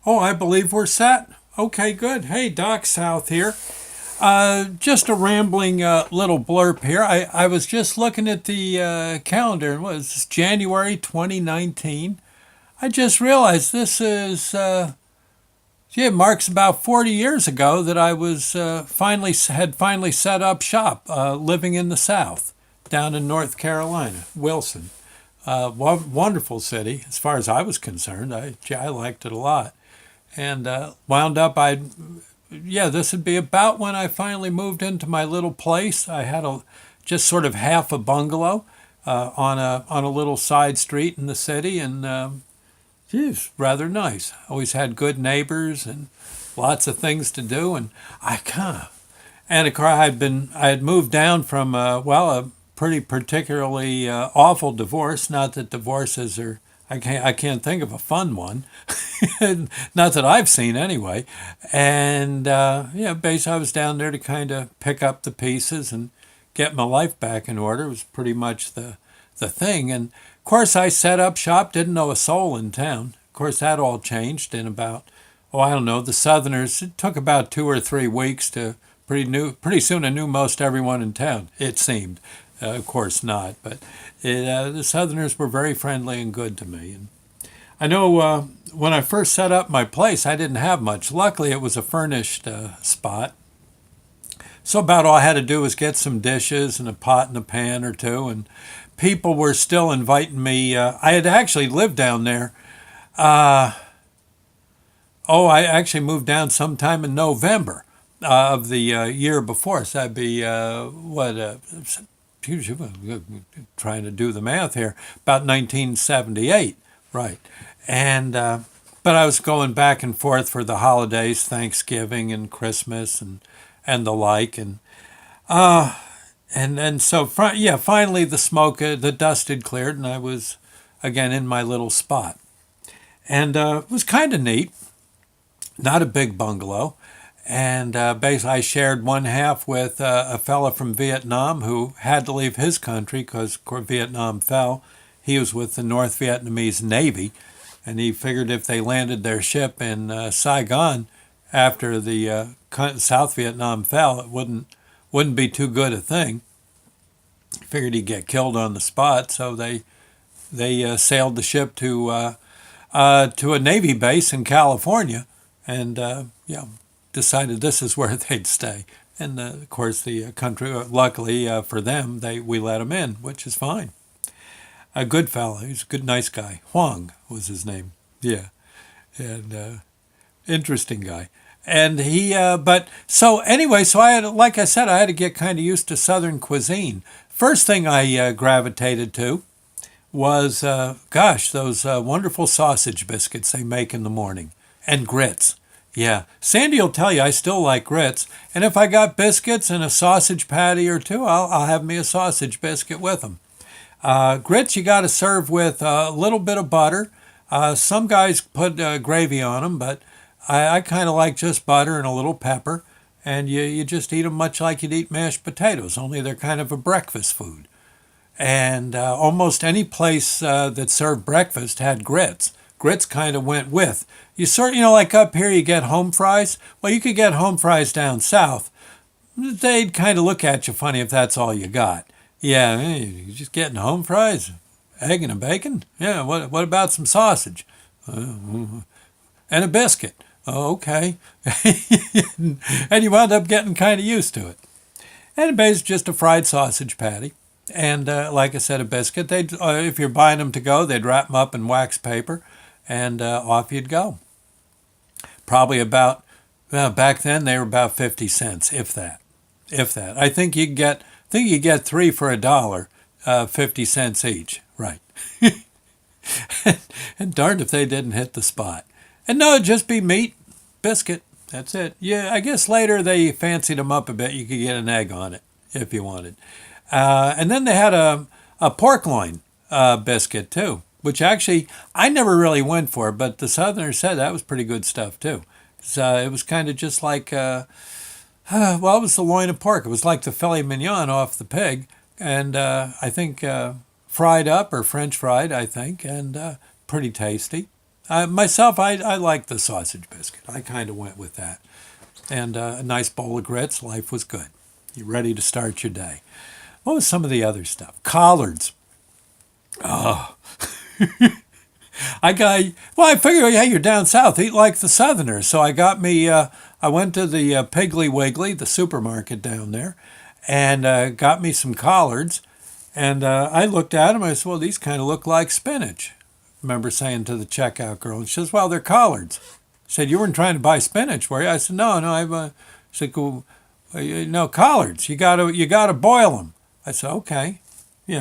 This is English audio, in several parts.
Oh, I believe we're set. Okay, good. Hey, Doc South here. Just a rambling little blurb here. I was just looking at the calendar. It was January 2019. I just realized this is, gee, it marks about 40 years ago that I was finally set up shop living in the South down in North Carolina, Wilson. Wonderful city as far as I was concerned. I liked it a lot. And wound up, yeah, this would be about when I finally moved into my little place. I had just sort of half a bungalow on a little side street in the city, and geez, rather nice. Always had good neighbors and lots of things to do, and I kind of and of course I had moved down from a pretty particularly awful divorce. Not that divorces are, I can't think of a fun one. Not that I've seen anyway. And yeah, basically I was down there to kind of pick up the pieces and get my life back in order. It was pretty much the thing. And of course I set up shop, didn't know a soul in town. Of course that all changed in about, oh, I don't know, the Southerners. It took about 2 or 3 weeks to pretty soon I knew most everyone in town, it seemed. Of course not, but the Southerners were very friendly and good to me. And I know when I first set up my place, I didn't have much. Luckily, it was a furnished spot. So about all I had to do was get some dishes and a pot and a pan or two, and people were still inviting me. I had actually lived down there. Uh, oh, I actually moved down sometime in November of the year before. So that'd be trying to do the math here, about 1978, right? And but I was going back and forth for the holidays, Thanksgiving and Christmas and the like, and so yeah, finally the dust had cleared, and I was again in my little spot, and it was kind of neat. Not a big bungalow, and basically I shared one half with a fella from Vietnam who had to leave his country because Vietnam fell. He was with the North Vietnamese Navy, and he figured if they landed their ship in Saigon after the South Vietnam fell, it wouldn't be too good a thing. Figured he'd get killed on the spot, so they sailed the ship to a Navy base in California, and yeah, decided this is where they'd stay. And of course, the country, luckily for them, we let them in, which is fine. A good fellow, he's a good, nice guy. Huang was his name. Yeah, and interesting guy. And but so anyway, so I had, like I said, I had to get kind of used to Southern cuisine. First thing I gravitated to was, gosh, those wonderful sausage biscuits they make in the morning, and grits. Yeah, Sandy will tell you I still like grits, and if I got biscuits and a sausage patty or two, I'll have me a sausage biscuit with them. Grits you got to serve with a little bit of butter. Some guys put gravy on them, but I kind of like just butter and a little pepper, and you just eat them much like you'd eat mashed potatoes, only they're kind of a breakfast food. And almost any place that served breakfast had grits. Grits kind of went with. Like up here you get home fries. Well, you could get home fries down south. They'd kind of look at you funny if that's all you got. Yeah, hey, you just getting home fries, egg and a bacon. Yeah, what about some sausage and a biscuit? Oh, okay. And you wound up getting kind of used to it. And basically just a fried sausage patty. And like I said, a biscuit. They'd if you're buying them to go, they'd wrap them up in wax paper, and off you'd go. Probably about back then they were about 50 cents, if that, if that. I think you get three for $1, 50 cents each, right? And darned if they didn't hit the spot. And no, it'd just be meat, biscuit. That's it. Yeah, I guess later they fancied them up a bit. You could get an egg on it if you wanted. And then they had a pork loin biscuit too, which actually I never really went for, but the Southerners said that was pretty good stuff too. So it was kind of just like, well, it was the loin of pork. It was like the filet mignon off the pig, and I think fried up or French fried, I think, and pretty tasty. Myself, I like the sausage biscuit. I kind of went with that. And a nice bowl of grits, life was good. You're ready to start your day. What was some of the other stuff? Collards. Oh, I figured, hey, you're down south, eat like the Southerners. So I got me, I went to the Piggly Wiggly, the supermarket down there, and got me some collards. And I looked at them, I said, well, these kind of look like spinach. I remember saying to the checkout girl, and she says, well, they're collards. I said, you weren't trying to buy spinach, were you? I said, no, I've, she said, well, no, collards, you gotta boil them. I said, okay, you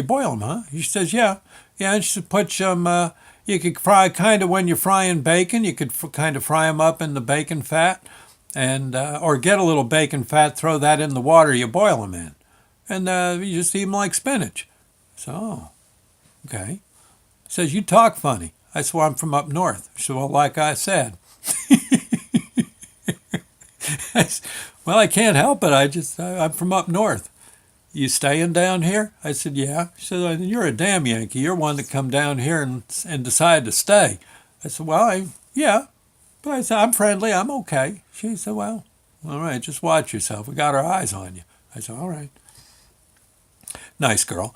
boil them, huh? She says, yeah. Yeah, and she said, put some, you could fry kind of when you're frying bacon, you could kind of fry them up in the bacon fat, and or get a little bacon fat, throw that in the water you boil them in. And you just eat them like spinach. So, okay. Says, you talk funny. I said, well, I'm from up north. She said, well, like I said. I said, well, I can't help it. I'm from up north. You staying down here? I said, yeah. She said, well, you're a damn Yankee. You're one that come down here and decide to stay. I said, well, yeah. But I said, I'm friendly. I'm okay. She said, well, all right, just watch yourself. We got our eyes on you. I said, all right. Nice girl.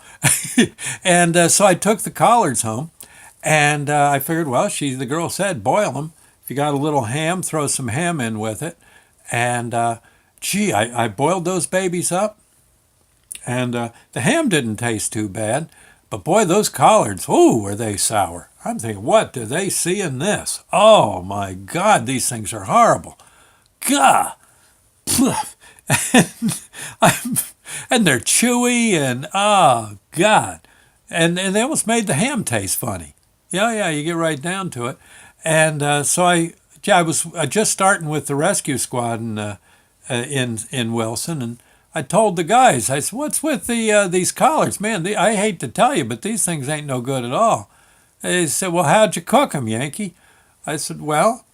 And so I took the collards home, and I figured, well, the girl said, boil them. If you got a little ham, throw some ham in with it. And I boiled those babies up, and the ham didn't taste too bad. But boy, those collards, ooh, were they sour. I'm thinking, what do they see in this? Oh my God, these things are horrible. Gah! And I'm and they're chewy and oh God, and they almost made the ham taste funny. Yeah, you get right down to it, and so I was just starting with the rescue squad in Wilson, and I told the guys, I said, what's with these collards, man? I hate to tell you, but these things ain't no good at all. They said, well, how'd you cook them, Yankee? I said, well.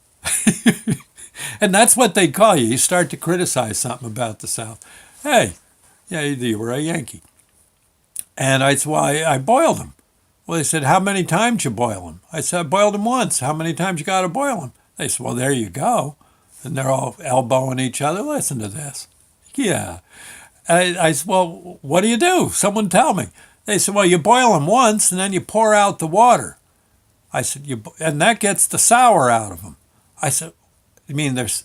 And that's what they call you. You start to criticize something about the South. Hey, yeah, you were a Yankee. And I said, well, I boiled them. Well, they said, how many times you boil them? I said, I boiled them once. How many times you got to boil them? They said, well, there you go. And they're all elbowing each other. Listen to this. Yeah. I said, well, what do you do? Someone tell me. They said, well, you boil them once and then you pour out the water. I said, and that gets the sour out of them. I said, you mean there's,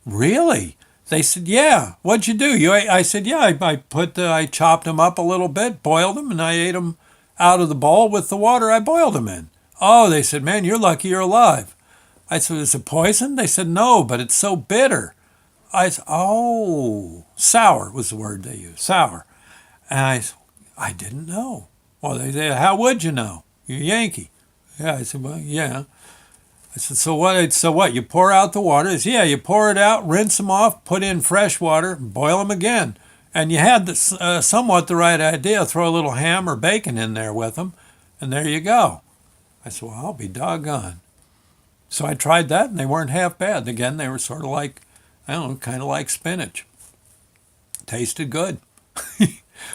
really? They said, yeah. What'd you do? I said, yeah, I chopped them up a little bit, boiled them, and I ate them out of the bowl with the water I boiled them in. Oh, they said, man, you're lucky you're alive. I said, is it poison? They said, no, but it's so bitter. I said, oh, sour was the word they used, sour. And I said, I didn't know. Well, they said, how would you know? You're a Yankee. Yeah, I said, well, yeah. I said, so what? You pour out the water? He said, yeah, you pour it out, rinse them off, put in fresh water, boil them again. And you had somewhat the right idea. Throw a little ham or bacon in there with them, and there you go. I said, well, I'll be doggone. So I tried that, and they weren't half bad. Again, they were sort of like, I don't know, kind of like spinach. Tasted good.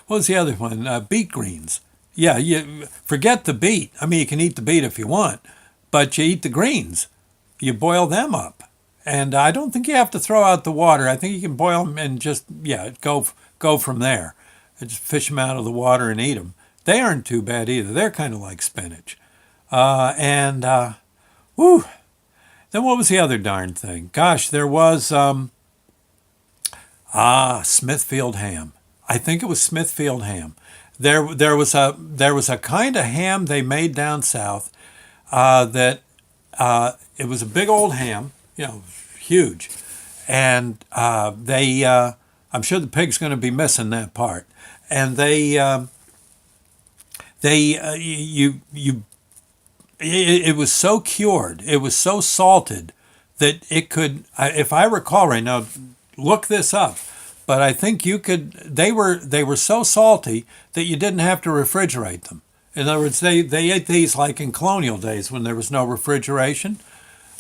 What was the other one? Beet greens. Yeah, you forget the beet. I mean, you can eat the beet if you want, but you eat the greens. You boil them up. And I don't think you have to throw out the water. I think you can boil them and just, go from there. Just fish them out of the water and eat them. They aren't too bad either. They're kind of like spinach. Whew. Then what was the other darn thing? Gosh, there was, Smithfield ham. I think it was Smithfield ham. There was a kind of ham they made down south that it was a big old ham, huge, and I'm sure the pig's going to be missing that part, and it was so cured, it was so salted that it could, if I recall right now, look this up. But I think you could. They were so salty that you didn't have to refrigerate them. In other words, they ate these like in colonial days when there was no refrigeration,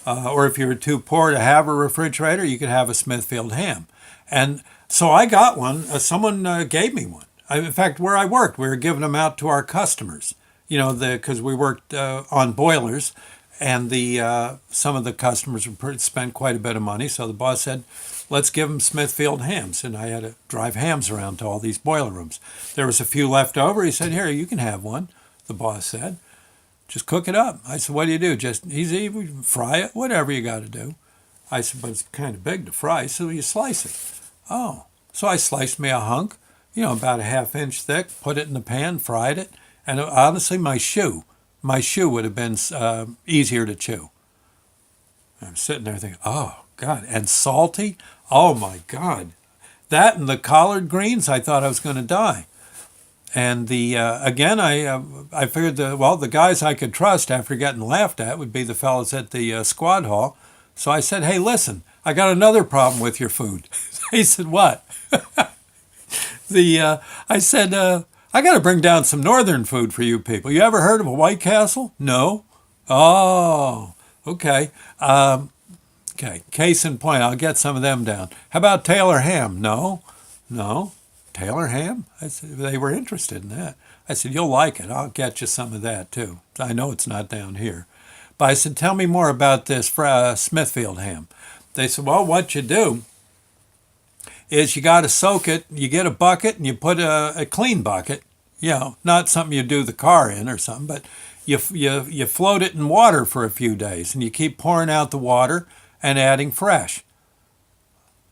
or if you were too poor to have a refrigerator, you could have a Smithfield ham. And so I got one. Someone gave me one. In fact, where I worked, we were giving them out to our customers. because we worked on boilers, and the some of the customers spent quite a bit of money. So the boss said, "Let's give them Smithfield hams," and I had to drive hams around to all these boiler rooms. There was a few left over. He said, "Here, you can have one." The boss said, "Just cook it up." I said, "What do you do? Just easy, fry it, whatever you got to do." I said, "But it's kind of big to fry, so you slice it." Oh, so I sliced me a hunk, about a ½ inch thick, put it in the pan, fried it, and honestly, my shoe would have been easier to chew. I'm sitting there thinking, oh God, and salty, oh my God, that and the collard greens, I thought I was going to die. And the again, I figured the guys I could trust after getting laughed at would be the fellas at the squad hall. So I said, "Hey, listen, I got another problem with your food." He said, "What?" I said, "I got to bring down some northern food for you people. You ever heard of a White Castle? No? Oh, okay. Okay. Case in point, I'll get some of them down. How about Taylor ham? No, no. Taylor ham?" I said, they were interested in that. I said, "You'll like it. I'll get you some of that too. I know it's not down here." But I said, "Tell me more about this Smithfield ham." They said, "Well, what you do is you got to soak it. You get a bucket and you put a clean bucket, not something you do the car in or something, but you float it in water for a few days and you keep pouring out the water and adding fresh."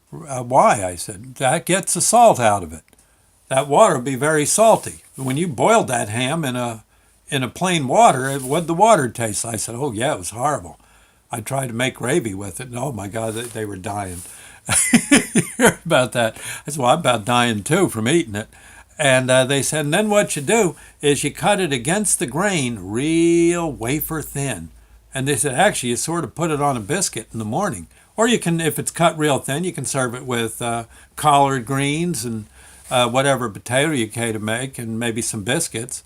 "Why?" I said. "That gets the salt out of it. That water will be very salty. When you boiled that ham in a plain water, what'd the water taste like?" I said, "Oh yeah, it was horrible. I tried to make gravy with it, and oh my God, they were dying." You hear about that? I said, "Well, I'm about dying too from eating it." And they said, "And then what you do is you cut it against the grain real wafer thin." And they said, "Actually, you sort of put it on a biscuit in the morning. Or you can, if it's cut real thin, you can serve it with collard greens and whatever potato you care to make and maybe some biscuits.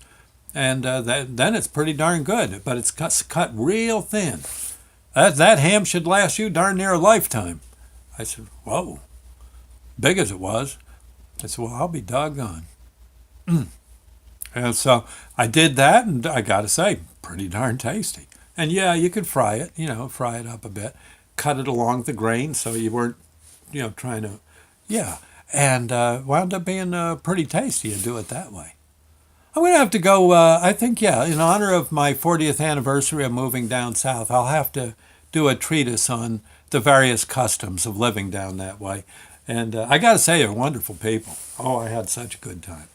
And then it's pretty darn good. But it's cut real thin. That ham should last you darn near a lifetime." I said, "Whoa," big as it was. I said, "Well, I'll be doggone." And so I did that, and I got to say, pretty darn tasty. And yeah, you could fry it, fry it up a bit, cut it along the grain so you weren't, trying to, yeah. And wound up being pretty tasty to do it that way. I'm going to have to go, I think, yeah, in honor of my 40th anniversary of moving down south, I'll have to do a treatise on the various customs of living down that way. And I got to say, they're wonderful people. Oh, I had such a good time.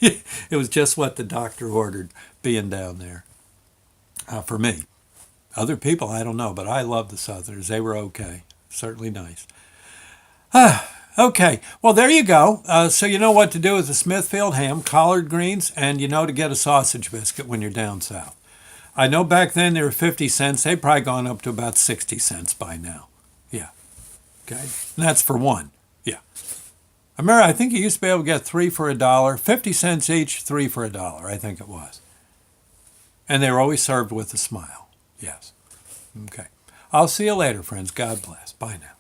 It was just what the doctor ordered being down there for me. Other people, I don't know, but I love the Southerners. They were okay. Certainly nice. Okay, well, there you go. So you know what to do with the Smithfield ham, collard greens, and you know to get a sausage biscuit when you're down south. I know back then they were 50 cents. They've probably gone up to about 60 cents by now. Yeah, okay. And that's for one. Yeah. I remember, I think you used to be able to get 3 for $1, 50 cents each, 3 for $1, I think it was. And they were always served with a smile. Yes. Okay. I'll see you later, friends. God bless. Bye now.